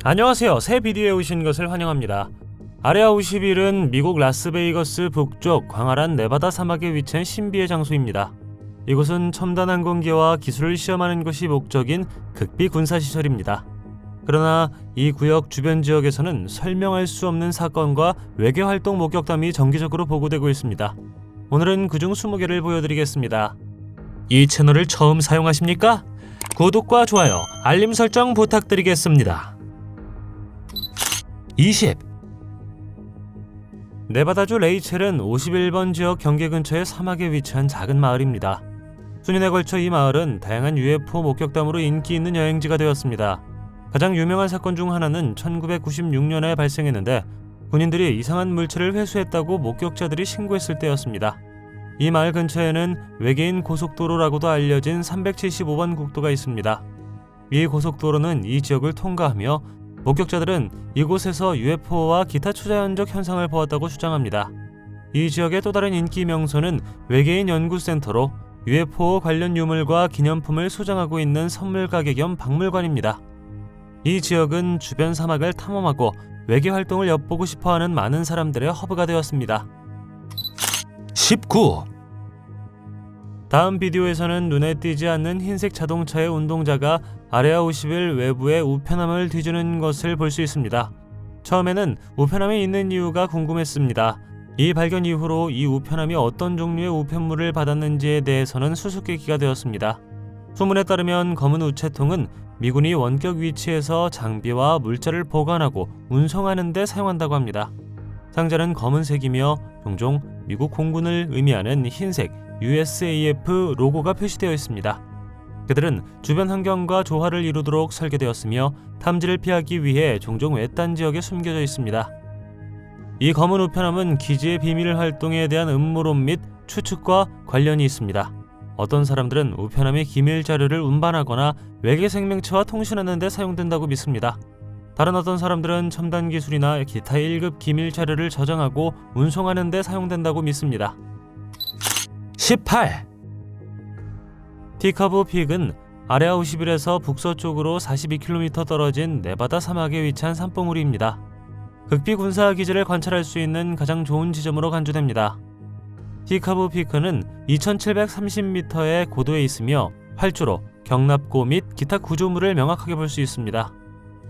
안녕하세요. 새 비디오에 오신 것을 환영합니다. 아레아 51은 미국 라스베이거스 북쪽 광활한 네바다 사막에 위치한 신비의 장소입니다. 이곳은 첨단 항공기와 기술을 시험하는 것이 목적인 극비 군사시설입니다. 그러나 이 구역 주변 지역에서는 설명할 수 없는 사건과 외계 활동 목격담이 정기적으로 보고되고 있습니다. 오늘은 그중 20개를 보여드리겠습니다. 이 채널을 처음 사용하십니까? 구독과 좋아요, 알림 설정 부탁드리겠습니다. 20. 네바다주 레이첼은 51번 지역 경계 근처의 사막에 위치한 작은 마을입니다. 수년에 걸쳐 이 마을은 다양한 UFO 목격담으로 인기 있는 여행지가 되었습니다. 가장 유명한 사건 중 하나는 1996년에 발생했는데 군인들이 이상한 물체를 회수했다고 목격자들이 신고했을 때였습니다. 이 마을 근처에는 외계인 고속도로라고도 알려진 375번 국도가 있습니다. 이 고속도로는 이 지역을 통과하며 목격자들은 이곳에서 UFO와 기타 초자연적 현상을 보았다고 주장합니다. 이 지역의 또 다른 인기 명소는 외계인 연구센터로 UFO 관련 유물과 기념품을 소장하고 있는 선물 가게 겸 박물관입니다. 이 지역은 주변 사막을 탐험하고 외계 활동을 엿보고 싶어하는 많은 사람들의 허브가 되었습니다. 19. 다음 비디오에서는 눈에 띄지 않는 흰색 자동차의 운동자가 아레아 51 외부의 우편함을 뒤지는 것을 볼 수 있습니다. 처음에는 우편함이 있는 이유가 궁금했습니다. 이 발견 이후로 이 우편함이 어떤 종류의 우편물을 받았는지에 대해서는 수수께끼가 되었습니다. 소문에 따르면 검은 우체통은 미군이 원격 위치에서 장비와 물자를 보관하고 운송하는 데 사용한다고 합니다. 상자는 검은색이며 종종 미국 공군을 의미하는 흰색 USAF 로고가 표시되어 있습니다. 그들은 주변 환경과 조화를 이루도록 설계되었으며 탐지를 피하기 위해 종종 외딴 지역에 숨겨져 있습니다. 이 검은 우편함은 기지의 비밀 활동에 대한 음모론 및 추측과 관련이 있습니다. 어떤 사람들은 우편함이 기밀 자료를 운반하거나 외계 생명체와 통신하는 데 사용된다고 믿습니다. 다른 어떤 사람들은 첨단 기술이나 기타 1급 기밀 자료를 저장하고 운송하는 데 사용된다고 믿습니다. 18. 티커브 픽은 아레아 51에서 북서쪽으로 42km 떨어진 네바다 사막에 위치한 산봉우리입니다. 극비 군사 기지를 관찰할 수 있는 가장 좋은 지점으로 간주됩니다. 티커브 피크는 2730m의 고도에 있으며 활주로, 경납고 및 기타 구조물을 명확하게 볼 수 있습니다.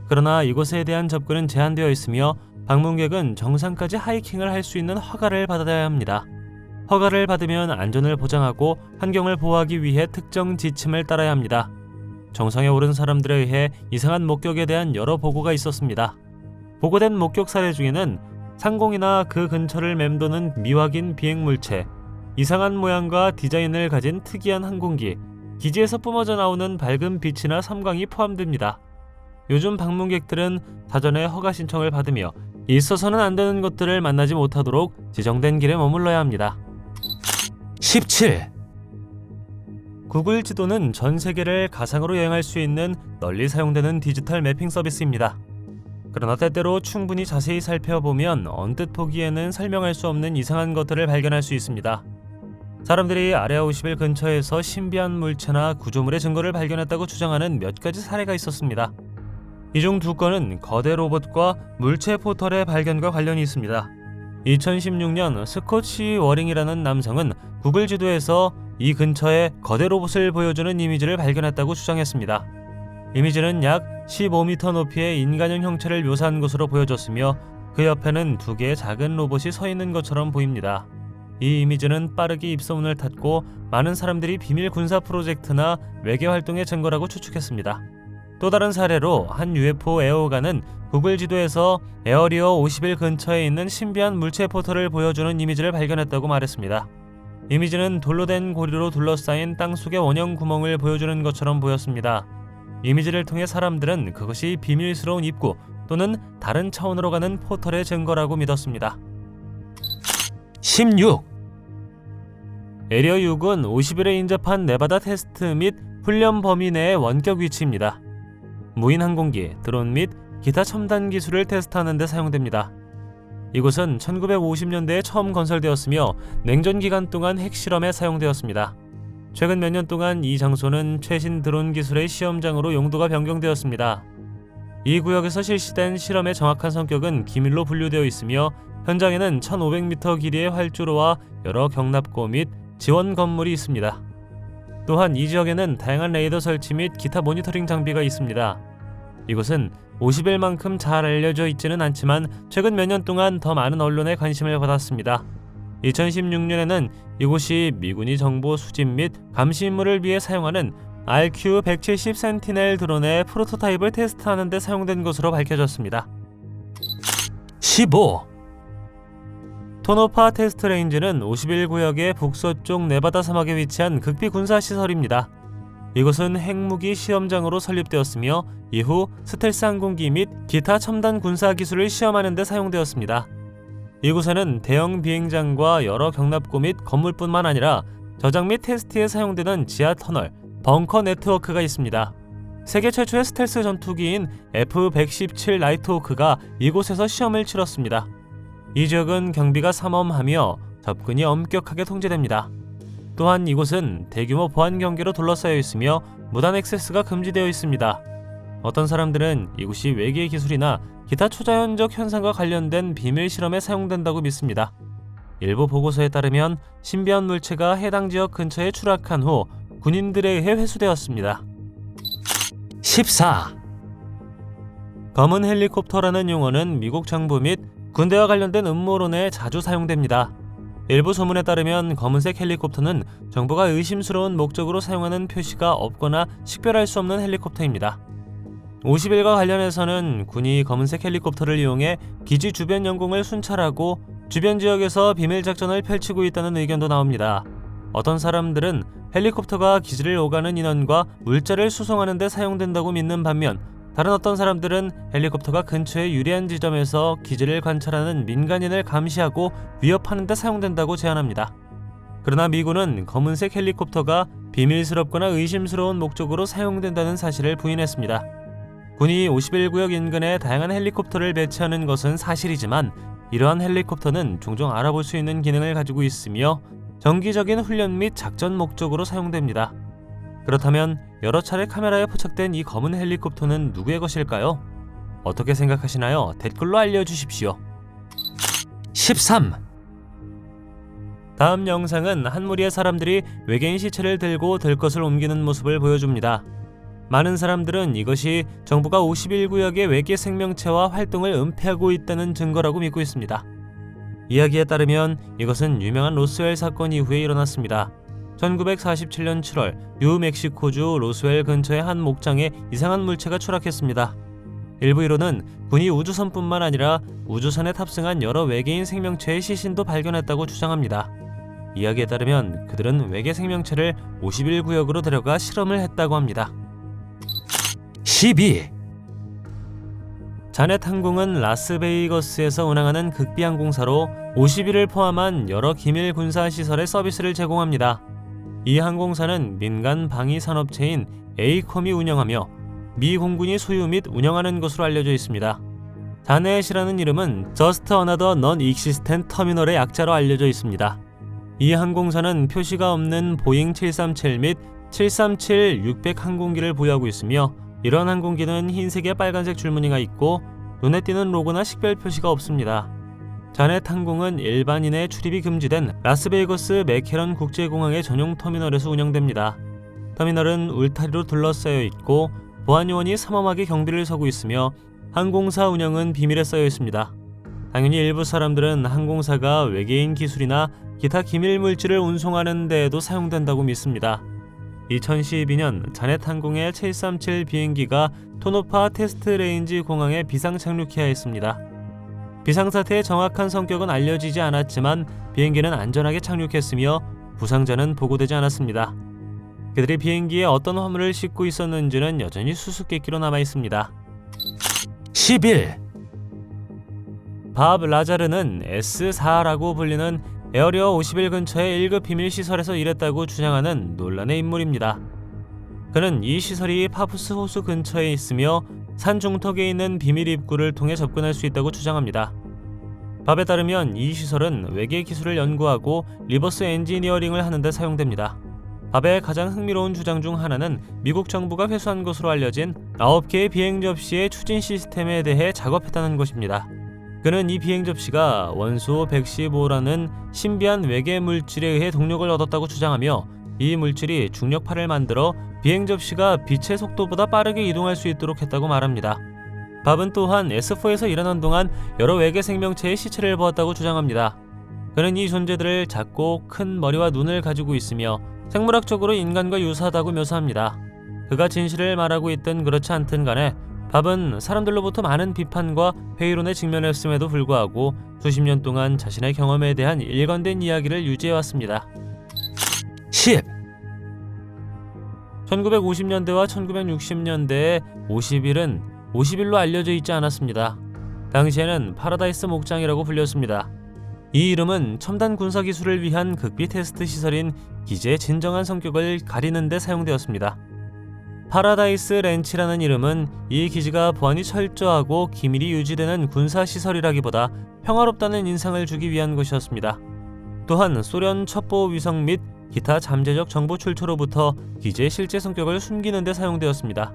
그러나 이곳에 대한 접근은 제한되어 있으며 방문객은 정상까지 하이킹을 할 수 있는 허가를 받아야 합니다. 허가를 받으면 안전을 보장하고 환경을 보호하기 위해 특정 지침을 따라야 합니다. 정상에 오른 사람들에 의해 이상한 목격에 대한 여러 보고가 있었습니다. 보고된 목격 사례 중에는 상공이나 그 근처를 맴도는 미확인 비행물체, 이상한 모양과 디자인을 가진 특이한 항공기, 기지에서 뿜어져 나오는 밝은 빛이나 섬광이 포함됩니다. 요즘 방문객들은 사전에 허가 신청을 받으며 있어서는 안 되는 것들을 만나지 못하도록 지정된 길에 머물러야 합니다. 17. 구글 지도는 전 세계를 가상으로 여행할 수 있는 널리 사용되는 디지털 매핑 서비스입니다. 그러나 때때로 충분히 자세히 살펴보면 언뜻 보기에는 설명할 수 없는 이상한 것들을 발견할 수 있습니다. 사람들이 아레아 51 근처에서 신비한 물체나 구조물의 증거를 발견했다고 주장하는 몇 가지 사례가 있었습니다. 이 중 2건은 거대 로봇과 물체 포털의 발견과 관련이 있습니다. 2016년 스코치 워링이라는 남성은 구글 지도에서 이 근처에 거대 로봇을 보여주는 이미지를 발견했다고 주장했습니다. 이미지는 약 15m 높이의 인간형 형체를 묘사한 것으로 보여졌으며 그 옆에는 2개의 작은 로봇이 서 있는 것처럼 보입니다. 이 이미지는 빠르게 입소문을 탔고 많은 사람들이 비밀 군사 프로젝트나 외계 활동의 증거라고 추측했습니다. 또 다른 사례로 한 UFO 애호가는 구글 지도에서 에어리어 51 근처에 있는 신비한 물체 포털을 보여주는 이미지를 발견했다고 말했습니다. 이미지는 돌로 된 고리로 둘러싸인 땅속의 원형 구멍을 보여주는 것처럼 보였습니다. 이미지를 통해 사람들은 그것이 비밀스러운 입구 또는 다른 차원으로 가는 포털의 증거라고 믿었습니다. 16. 에리어 6은 50일에 인접한 네바다 테스트 및 훈련 범위 내의 원격 위치입니다. 무인 항공기, 드론 및 기타 첨단 기술을 테스트하는 데 사용됩니다. 이곳은 1950년대에 처음 건설되었으며 냉전 기간 동안 핵실험에 사용되었습니다. 최근 몇 년 동안 이 장소는 최신 드론 기술의 시험장으로 용도가 변경되었습니다. 이 구역에서 실시된 실험의 정확한 성격은 기밀로 분류되어 있으며 현장에는 1500m 길이의 활주로와 여러 경납고 및 지원 건물이 있습니다. 또한 이 지역에는 다양한 레이더 설치 및 기타 모니터링 장비가 있습니다. 이곳은 50일만큼 잘 알려져 있지는 않지만 최근 몇 년 동안 더 많은 언론의 관심을 받았습니다. 2016년에는 이곳이 미군이 정보 수집 및 감시 임무를 위해 사용하는 RQ-170 센티넬 드론의 프로토타입을 테스트하는 데 사용된 것으로 밝혀졌습니다. 15. 토노파 테스트 레인지는 51구역의 북서쪽 네바다 사막에 위치한 극비 군사시설입니다. 이곳은 핵무기 시험장으로 설립되었으며 이후 스텔스 항공기 및 기타 첨단 군사 기술을 시험하는 데 사용되었습니다. 이곳에는 대형 비행장과 여러 경납고 및 건물뿐만 아니라 저장 및 테스트에 사용되는 지하 터널, 벙커 네트워크가 있습니다. 세계 최초의 스텔스 전투기인 F-117 나이트호크가 이곳에서 시험을 치렀습니다. 이 지역은 경비가 삼엄하며 접근이 엄격하게 통제됩니다. 또한 이곳은 대규모 보안 경계로 둘러싸여 있으며 무단 액세스가 금지되어 있습니다. 어떤 사람들은 이곳이 외계 기술이나 기타 초자연적 현상과 관련된 비밀 실험에 사용된다고 믿습니다. 일부 보고서에 따르면 신비한 물체가 해당 지역 근처에 추락한 후 군인들에 의해 회수되었습니다. 14. 검은 헬리콥터라는 용어는 미국 정부 및 군대와 관련된 음모론에 자주 사용됩니다. 일부 소문에 따르면 검은색 헬리콥터는 정부가 의심스러운 목적으로 사용하는 표시가 없거나 식별할 수 없는 헬리콥터입니다. 50일과 관련해서는 군이 검은색 헬리콥터를 이용해 기지 주변 영공을 순찰하고 주변 지역에서 비밀 작전을 펼치고 있다는 의견도 나옵니다. 어떤 사람들은 헬리콥터가 기지를 오가는 인원과 물자를 수송하는 데 사용된다고 믿는 반면 다른 어떤 사람들은 헬리콥터가 근처의 유리한 지점에서 기지를 관찰하는 민간인을 감시하고 위협하는 데 사용된다고 제안합니다. 그러나 미군은 검은색 헬리콥터가 비밀스럽거나 의심스러운 목적으로 사용된다는 사실을 부인했습니다. 군이 51구역 인근에 다양한 헬리콥터를 배치하는 것은 사실이지만 이러한 헬리콥터는 종종 알아볼 수 있는 기능을 가지고 있으며 정기적인 훈련 및 작전 목적으로 사용됩니다. 그렇다면 여러 차례 카메라에 포착된 이 검은 헬리콥터는 누구의 것일까요? 어떻게 생각하시나요? 댓글로 알려주십시오. 13. 다음 영상은 한 무리의 사람들이 외계인 시체를 들고 들것을 옮기는 모습을 보여줍니다. 많은 사람들은 이것이 정부가 51구역의 외계 생명체와 활동을 은폐하고 있다는 증거라고 믿고 있습니다. 이야기에 따르면 이것은 유명한 로스웰 사건 이후에 일어났습니다. 1947년 7월 뉴멕시코주 로스웰 근처의 한 목장에 이상한 물체가 추락했습니다. 일부 이론은 군이 우주선뿐만 아니라 우주선에 탑승한 여러 외계인 생명체의 시신도 발견했다고 주장합니다. 이야기에 따르면 그들은 외계 생명체를 51구역으로 데려가 실험을 했다고 합니다. 12. 자넷 항공은 라스베이거스에서 운항하는 극비항공사로 50일을 포함한 여러 기밀 군사 시설의 서비스를 제공합니다. 이 항공사는 민간 방위 산업체인 에이콤이 운영하며 미 공군이 소유 및 운영하는 것으로 알려져 있습니다. 자넷이라는 이름은 Just Another Non-Existent Terminal의 약자로 알려져 있습니다. 이 항공사는 표시가 없는 보잉 737 및 737-600 항공기를 보유하고 있으며 이런 항공기는 흰색에 빨간색 줄무늬가 있고 눈에 띄는 로고나 식별 표시가 없습니다. 자넷 항공은 일반인의 출입이 금지된 라스베이거스 맥케런 국제공항의 전용 터미널에서 운영됩니다. 터미널은 울타리로 둘러싸여 있고 보안 요원이 삼엄하게 경비를 서고 있으며 항공사 운영은 비밀에 쌓여 있습니다. 당연히 일부 사람들은 항공사가 외계인 기술이나 기타 기밀 물질을 운송하는 데에도 사용된다고 믿습니다. 2012년 자넷 항공의 737 비행기가 토노파 테스트 레인지 공항에 비상 착륙해야 했습니다. 비상사태의 정확한 성격은 알려지지 않았지만 비행기는 안전하게 착륙했으며 부상자는 보고되지 않았습니다. 그들이 비행기에 어떤 화물을 싣고 있었는지는 여전히 수수께끼로 남아있습니다. 11. 밥 라자르는 S4라고 불리는 에어리어 51 근처의 1급 비밀시설에서 일했다고 주장하는 논란의 인물입니다. 그는 이 시설이 파푸스 호수 근처에 있으며 산 중턱에 있는 비밀 입구를 통해 접근할 수 있다고 주장합니다. 밥에 따르면 이 시설은 외계 기술을 연구하고 리버스 엔지니어링을 하는 데 사용됩니다. 밥의 가장 흥미로운 주장 중 하나는 미국 정부가 회수한 것으로 알려진 9개의 비행 접시의 추진 시스템에 대해 작업했다는 것입니다. 그는 이 비행 접시가 원소 115라는 신비한 외계 물질에 의해 동력을 얻었다고 주장하며 이 물질이 중력파를 만들어 비행 접시가 빛의 속도보다 빠르게 이동할 수 있도록 했다고 말합니다. 밥은 또한 S4에서 일하는 동안 여러 외계 생명체의 시체를 보았다고 주장합니다. 그는 이 존재들을 작고 큰 머리와 눈을 가지고 있으며 생물학적으로 인간과 유사하다고 묘사합니다. 그가 진실을 말하고 있든 그렇지 않든 간에 밥은 사람들로부터 많은 비판과 회의론에 직면했음에도 불구하고 수십 년 동안 자신의 경험에 대한 일관된 이야기를 유지해왔습니다. 10. 1950년대와 1960년대에 50일은 50일로 알려져 있지 않았습니다. 당시에는 파라다이스 목장이라고 불렸습니다. 이 이름은 첨단 군사 기술을 위한 극비 테스트 시설인 기지의 진정한 성격을 가리는 데 사용되었습니다. 파라다이스 렌치라는 이름은 이 기지가 보안이 철저하고 기밀이 유지되는 군사 시설이라기보다 평화롭다는 인상을 주기 위한 것이었습니다. 또한 소련 첩보 위성 및 기타 잠재적 정보 출처로부터 기지의 실제 성격을 숨기는 데 사용되었습니다.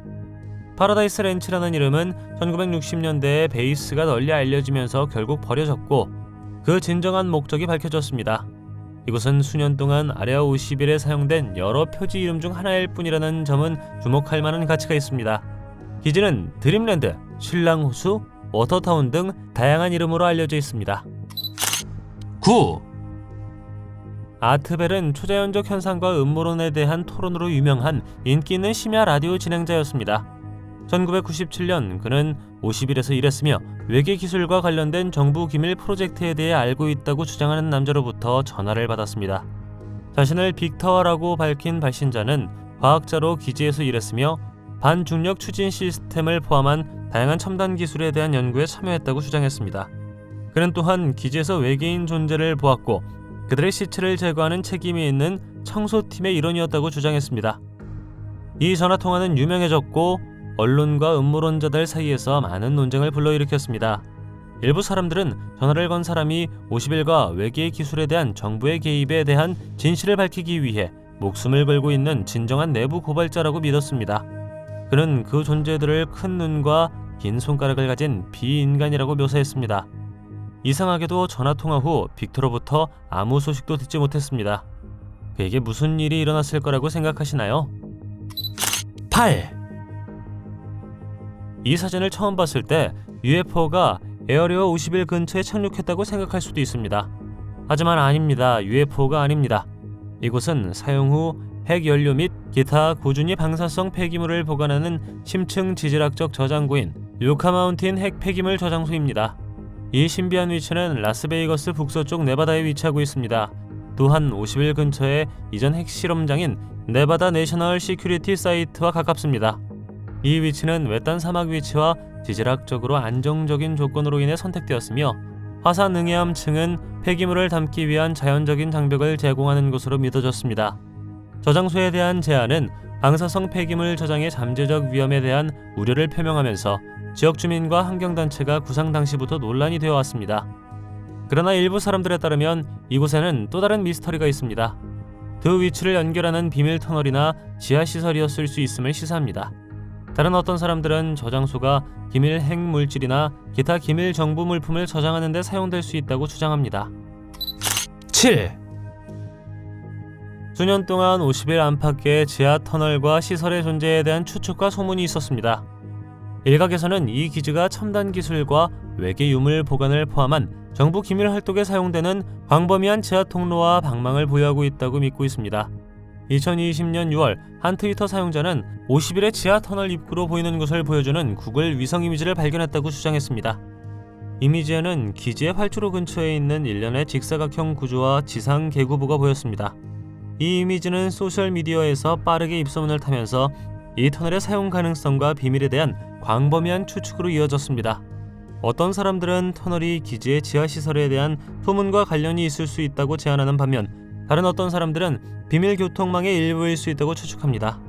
파라다이스 렌치라는 이름은 1960년대에 베이스가 널리 알려지면서 결국 버려졌고 그 진정한 목적이 밝혀졌습니다. 이곳은 수년 동안 아레아 51에 사용된 여러 표지 이름 중 하나일 뿐이라는 점은 주목할 만한 가치가 있습니다. 기지는 드림랜드, 신랑호수, 워터타운 등 다양한 이름으로 알려져 있습니다. 9. 아트벨은 초자연적 현상과 음모론에 대한 토론으로 유명한 인기 있는 심야 라디오 진행자였습니다. 1997년 그는 50일에서 일했으며 외계 기술과 관련된 정부 기밀 프로젝트에 대해 알고 있다고 주장하는 남자로부터 전화를 받았습니다. 자신을 빅터라고 밝힌 발신자는 과학자로 기지에서 일했으며 반중력 추진 시스템을 포함한 다양한 첨단 기술에 대한 연구에 참여했다고 주장했습니다. 그는 또한 기지에서 외계인 존재를 보았고 그들의 시체를 제거하는 책임이 있는 청소팀의 일원이었다고 주장했습니다. 이 전화통화는 유명해졌고 언론과 음모론자들 사이에서 많은 논쟁을 불러일으켰습니다. 일부 사람들은 전화를 건 사람이 50일과 외계 기술에 대한 정부의 개입에 대한 진실을 밝히기 위해 목숨을 걸고 있는 진정한 내부 고발자라고 믿었습니다. 그는 그 존재들을 큰 눈과 긴 손가락을 가진 비인간이라고 묘사했습니다. 이상하게도 전화통화 후 빅터로부터 아무 소식도 듣지 못했습니다. 그에게 무슨 일이 일어났을 거라고 생각하시나요? 8. 이 사진을 처음 봤을 때 UFO가 에어리어 51 근처에 착륙했다고 생각할 수도 있습니다. 하지만 아닙니다. UFO가 아닙니다. 이곳은 사용 후 핵연료 및 기타 고준위 방사성 폐기물을 보관하는 심층 지질학적 저장고인 유카 마운틴 핵 폐기물 저장소입니다. 이 신비한 위치는 라스베이거스 북서쪽 네바다에 위치하고 있습니다. 또한 50일 근처에 이전 핵실험장인 네바다 내셔널 시큐리티 사이트와 가깝습니다. 이 위치는 외딴 사막 위치와 지질학적으로 안정적인 조건으로 인해 선택되었으며 화산 응해암층은 폐기물을 담기 위한 자연적인 장벽을 제공하는 것으로 믿어졌습니다. 저장소에 대한 제안은 방사성 폐기물 저장의 잠재적 위험에 대한 우려를 표명하면서 지역 주민과 환경단체가 구상 당시부터 논란이 되어 왔습니다. 그러나 일부 사람들에 따르면 이곳에는 또 다른 미스터리가 있습니다. 두 위치를 연결하는 비밀 터널이나 지하시설이었을 수 있음을 시사합니다. 다른 어떤 사람들은 저장소가 기밀 핵물질이나 기타 기밀 정보 물품을 저장하는 데 사용될 수 있다고 주장합니다. 7. 수년 동안 50일 안팎의 지하 터널과 시설의 존재에 대한 추측과 소문이 있었습니다. 일각에서는 이 기지가 첨단 기술과 외계 유물 보관을 포함한 정부 기밀 활동에 사용되는 광범위한 지하 통로와 방망을 보유하고 있다고 믿고 있습니다. 2020년 6월 한 트위터 사용자는 50일의 지하 터널 입구로 보이는 것을 보여주는 구글 위성 이미지를 발견했다고 주장했습니다. 이미지에는 기지의 활주로 근처에 있는 일련의 직사각형 구조와 지상 계구부가 보였습니다. 이 이미지는 소셜미디어에서 빠르게 입소문을 타면서 이 터널의 사용 가능성과 비밀에 대한 광범위한 추측으로 이어졌습니다. 어떤 사람들은 터널이 기지의 지하시설에 대한 소문과 관련이 있을 수 있다고 제안하는 반면 다른 어떤 사람들은 비밀 교통망의 일부일 수 있다고 추측합니다.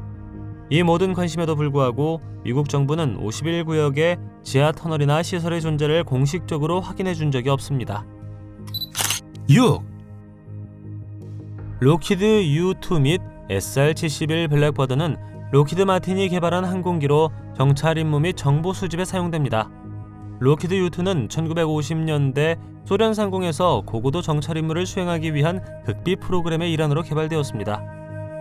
이 모든 관심에도 불구하고 미국 정부는 51 구역의 지하 터널이나 시설의 존재를 공식적으로 확인해 준 적이 없습니다. 6. 로키드 U2 및 SR-71 블랙버드는 록히드 마틴이 개발한 항공기로 정찰 임무 및 정보 수집에 사용됩니다. 록히드 U2는 1950년대 소련 상공에서 고고도 정찰 임무를 수행하기 위한 극비 프로그램의 일환으로 개발되었습니다.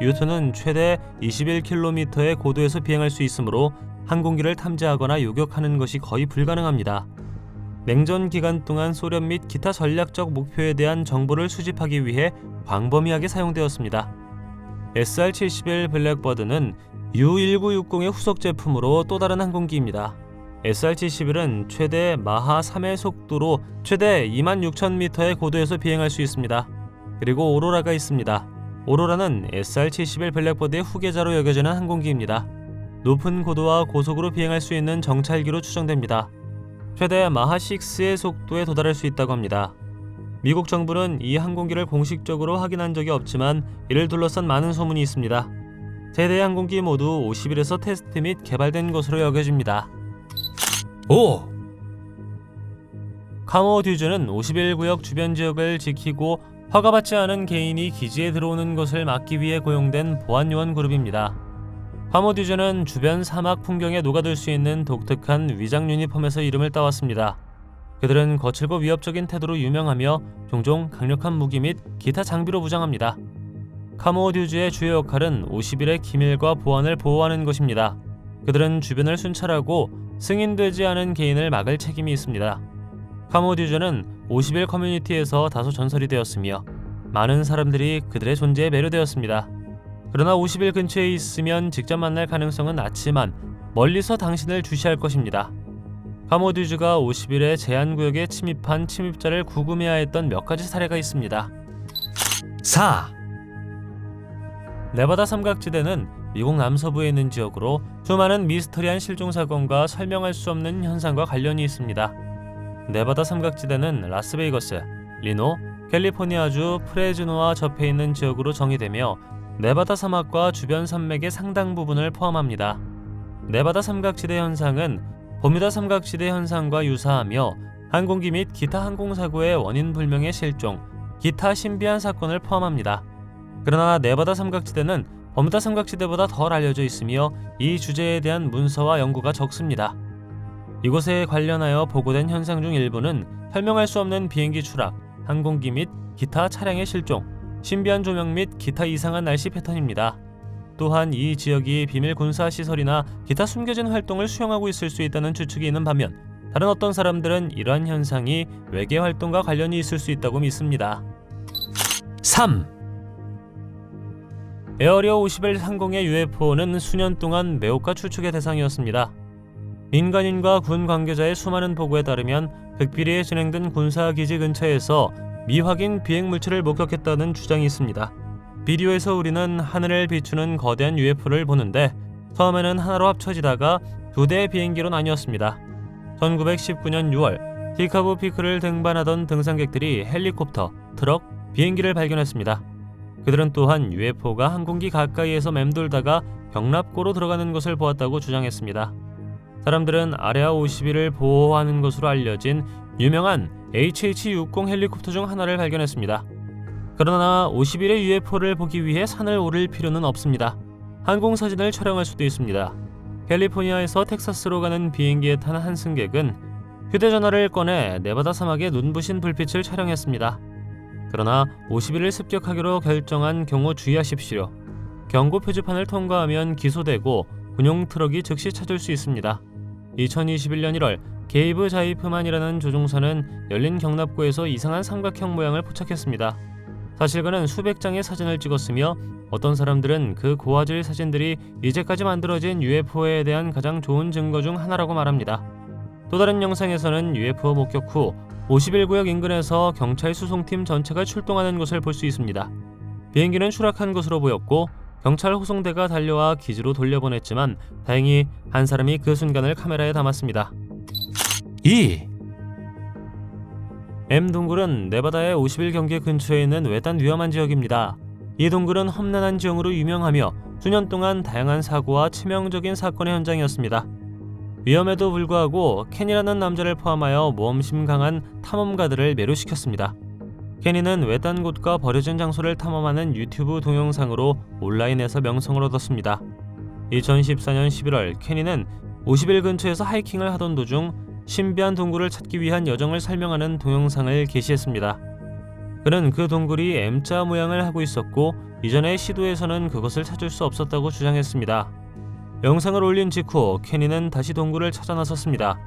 U2는 최대 21km의 고도에서 비행할 수 있으므로 항공기를 탐지하거나 요격하는 것이 거의 불가능합니다. 냉전 기간 동안 소련 및 기타 전략적 목표에 대한 정보를 수집하기 위해 광범위하게 사용되었습니다. SR-71 블랙버드는 U-1960의 후속 제품으로 또 다른 항공기입니다. SR-71은 최대 마하 3의 속도로 최대 26,000m의 고도에서 비행할 수 있습니다. 그리고 오로라가 있습니다. 오로라는 SR-71 블랙버드의 후계자로 여겨지는 항공기입니다. 높은 고도와 고속으로 비행할 수 있는 정찰기로 추정됩니다. 최대 마하 6의 속도에 도달할 수 있다고 합니다. 미국 정부는 이 항공기를 공식적으로 확인한 적이 없지만 이를 둘러싼 많은 소문이 있습니다. 세 대의 항공기 모두 50일에서 테스트 및 개발된 것으로 여겨집니다. 5. 카모 듀즈는 51구역 주변 지역을 지키고 허가받지 않은 개인이 기지에 들어오는 것을 막기 위해 고용된 보안요원 그룹입니다. 카모 듀즈는 주변 사막 풍경에 녹아들 수 있는 독특한 위장 유니폼에서 이름을 따왔습니다. 그들은 거칠고 위협적인 태도로 유명하며 종종 강력한 무기 및 기타 장비로 무장합니다. 카모 듀즈의 주요 역할은 50일의 기밀과 보안을 보호하는 것입니다. 그들은 주변을 순찰하고 승인되지 않은 개인을 막을 책임이 있습니다. 카모 듀즈는 50일 커뮤니티에서 다소 전설이 되었으며 많은 사람들이 그들의 존재에 매료되었습니다. 그러나 50일 근처에 있으면 직접 만날 가능성은 낮지만 멀리서 당신을 주시할 것입니다. 카모 듀즈가 50일의 제한구역에 침입한 침입자를 구금해야 했던 몇 가지 사례가 있습니다. 4. 네바다 삼각지대는 미국 남서부에 있는 지역으로 수많은 미스터리한 실종사건과 설명할 수 없는 현상과 관련이 있습니다. 네바다 삼각지대는 라스베이거스, 리노, 캘리포니아주 프레즈노와 접해 있는 지역으로 정의되며 네바다 사막과 주변 산맥의 상당 부분을 포함합니다. 네바다 삼각지대 현상은 버뮤다 삼각지대 현상과 유사하며 항공기 및 기타 항공사고의 원인 불명의 실종, 기타 신비한 사건을 포함합니다. 그러나 네바다 삼각지대는 버뮤다 삼각지대보다 덜 알려져 있으며 이 주제에 대한 문서와 연구가 적습니다. 이곳에 관련하여 보고된 현상 중 일부는 설명할 수 없는 비행기 추락, 항공기 및 기타 차량의 실종, 신비한 조명 및 기타 이상한 날씨 패턴입니다. 또한 이 지역이 비밀 군사 시설이나 기타 숨겨진 활동을 수행하고 있을 수 있다는 추측이 있는 반면 다른 어떤 사람들은 이러한 현상이 외계 활동과 관련이 있을 수 있다고 믿습니다. 3. 에어리어 51 항공의 UFO는 수년 동안 매혹과 추측의 대상이었습니다. 민간인과 군 관계자의 수많은 보고에 따르면 극비리에 진행된 군사기지 근처에서 미확인 비행 물체를 목격했다는 주장이 있습니다. 비디오에서 우리는 하늘을 비추는 거대한 UFO를 보는데 처음에는 하나로 합쳐지다가 두 대의 비행기로 나뉘었습니다. 1919년 6월 티카고 피크를 등반하던 등산객들이 헬리콥터, 트럭, 비행기를 발견했습니다. 그들은 또한 UFO가 항공기 가까이에서 맴돌다가 벽납고로 들어가는 것을 보았다고 주장했습니다. 사람들은 아레아 51을 보호하는 것으로 알려진 유명한 HH-60 헬리콥터 중 하나를 발견했습니다. 그러나 50일의 UFO를 보기 위해 산을 오를 필요는 없습니다. 항공사진을 촬영할 수도 있습니다. 캘리포니아에서 텍사스로 가는 비행기에 탄 한 승객은 휴대전화를 꺼내 네바다 사막의 눈부신 불빛을 촬영했습니다. 그러나 50일을 습격하기로 결정한 경우 주의하십시오. 경고 표지판을 통과하면 기소되고 군용 트럭이 즉시 찾을 수 있습니다. 2021년 1월 게이브 자이프만이라는 조종사는 열린 경납고에서 이상한 삼각형 모양을 포착했습니다. 사실 그는 수백 장의 사진을 찍었으며 어떤 사람들은 그 고화질 사진들이 이제까지 만들어진 UFO에 대한 가장 좋은 증거 중 하나라고 말합니다. 또 다른 영상에서는 UFO 목격 후 51구역 인근에서 경찰 수송팀 전체가 출동하는 것을 볼 수 있습니다. 비행기는 추락한 것으로 보였고 경찰 호송대가 달려와 기지로 돌려보냈지만 다행히 한 사람이 그 순간을 카메라에 담았습니다. 2. M 동굴은 네바다의 50일 경계 근처에 있는 외딴 위험한 지역입니다. 이 동굴은 험난한 지형으로 유명하며 수년 동안 다양한 사고와 치명적인 사건의 현장이었습니다. 위험에도 불구하고 켄이라는 남자를 포함하여 모험심 강한 탐험가들을 매료시켰습니다. 케니는 외딴 곳과 버려진 장소를 탐험하는 유튜브 동영상으로 온라인에서 명성을 얻었습니다. 2014년 11월 케니는 50일 근처에서 하이킹을 하던 도중 신비한 동굴을 찾기 위한 여정을 설명하는 동영상을 게시했습니다. 그는 그 동굴이 M자 모양을 하고 있었고 이전의 시도에서는 그것을 찾을 수 없었다고 주장했습니다. 영상을 올린 직후 케니는 다시 동굴을 찾아 나섰습니다.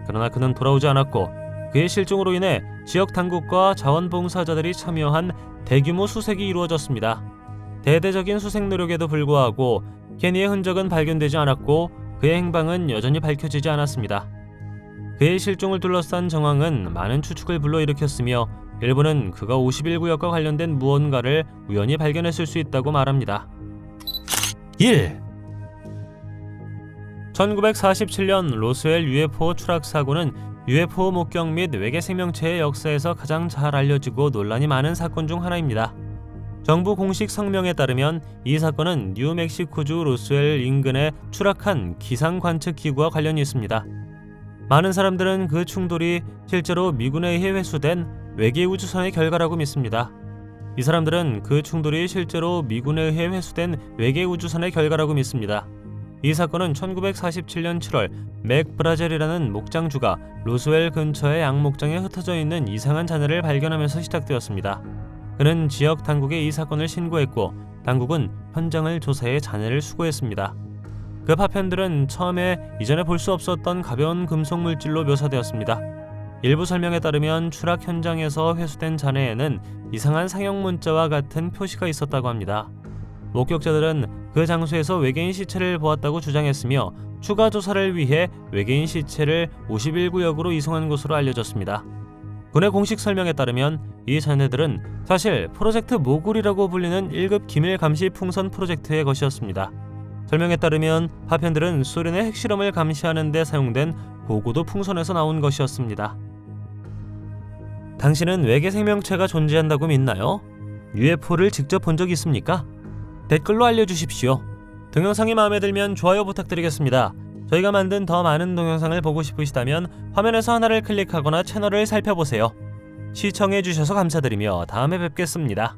그러나 그는 돌아오지 않았고 그의 실종으로 인해 지역 당국과 자원봉사자들이 참여한 대규모 수색이 이루어졌습니다. 대대적인 수색 노력에도 불구하고 케니의 흔적은 발견되지 않았고 그의 행방은 여전히 밝혀지지 않았습니다. 그의 실종을 둘러싼 정황은 많은 추측을 불러일으켰으며 일부는 그가 51구역과 관련된 무언가를 우연히 발견했을 수 있다고 말합니다. 1. 1947년 로스웰 UFO 추락 사고는 UFO 목격 및 외계 생명체의 역사에서 가장 잘 알려지고 논란이 많은 사건 중 하나입니다. 정부 공식 성명에 따르면 이 사건은 뉴멕시코주 로스웰 인근에 추락한 기상 관측 기구와 관련이 있습니다. 많은 사람들은 그 충돌이 실제로 미군에 의해 회수된 외계 우주선의 결과라고 믿습니다. 이 사람들은 그 충돌이 실제로 미군에 의해 회수된 외계 우주선의 결과라고 믿습니다. 이 사건은 1947년 7월 맥 브라젤이라는 목장주가 로스웰 근처의 양목장에 흩어져 있는 이상한 잔해를 발견하면서 시작되었습니다. 그는 지역 당국에 이 사건을 신고했고 당국은 현장을 조사해 잔해를 수거했습니다. 그 파편들은 처음에 이전에 볼 수 없었던 가벼운 금속 물질로 묘사되었습니다. 일부 설명에 따르면 추락 현장에서 회수된 잔해에는 이상한 상형 문자와 같은 표시가 있었다고 합니다. 목격자들은 그 장소에서 외계인 시체를 보았다고 주장했으며 추가 조사를 위해 외계인 시체를 51구역으로 이송한 것으로 알려졌습니다. 군의 공식 설명에 따르면 이 잔해들은 사실 프로젝트 모굴이라고 불리는 1급 기밀 감시 풍선 프로젝트의 것이었습니다. 설명에 따르면 파편들은 소련의 핵실험을 감시하는 데 사용된 고고도 풍선에서 나온 것이었습니다. 당신은 외계 생명체가 존재한다고 믿나요? UFO를 직접 본 적 있습니까? 댓글로 알려주십시오. 동영상이 마음에 들면 좋아요 부탁드리겠습니다. 저희가 만든 더 많은 동영상을 보고 싶으시다면 화면에서 하나를 클릭하거나 채널을 살펴보세요. 시청해주셔서 감사드리며 다음에 뵙겠습니다.